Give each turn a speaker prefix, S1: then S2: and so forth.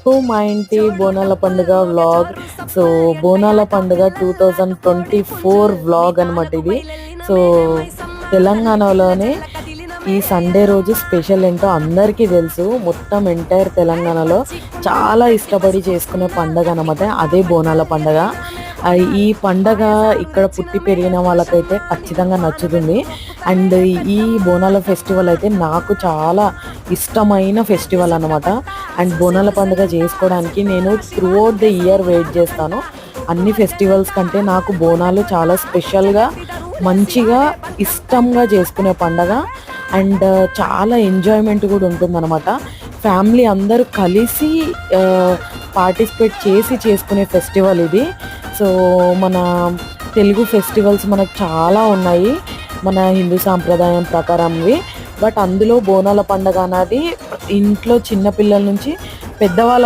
S1: So మా ఇంటి బోనాల పండుగ వ్లాగ్. సో బోనాల పండుగ 2024 వ్లాగ్ అనమాట ఇది. సో తెలంగాణలోనే ఈ సండే రోజు స్పెషల్ ఏంటో అందరికీ తెలుసు. మొత్తం ఎంటైర్ తెలంగాణలో చాలా ఇష్టపడి చేసుకునే పండగ అనమాట అదే బోనాల పండగ. ఈ పండగ ఇక్కడ పుట్టి పెరిగిన వాళ్ళకైతే ఖచ్చితంగా నచ్చుతుంది. అండ్ ఈ బోనాల ఫెస్టివల్ అయితే నాకు చాలా ఇష్టమైన ఫెస్టివల్ అనమాట. అండ్ బోనాల పండుగ చేసుకోవడానికి నేను throughout the year wait చేస్తాను. అన్ని ఫెస్టివల్స్ కంటే నాకు బోనాలు చాలా స్పెషల్గా, మంచిగా, ఇష్టంగా చేసుకునే పండగ. అండ్ చాలా ఎంజాయ్మెంట్ కూడా ఉంటుందన్నమాట. ఫ్యామిలీ అందరూ కలిసి పార్టిసిపేట్ చేసి చేసుకునే ఫెస్టివల్ ఇది. సో మన తెలుగు ఫెస్టివల్స్ మనకు చాలా ఉన్నాయి మన హిందూ సాంప్రదాయం ప్రకారంవి. బట్ అందులో బోనాల పండుగ అనేది ఇంట్లో చిన్నపిల్లల నుంచి పెద్దవాళ్ళ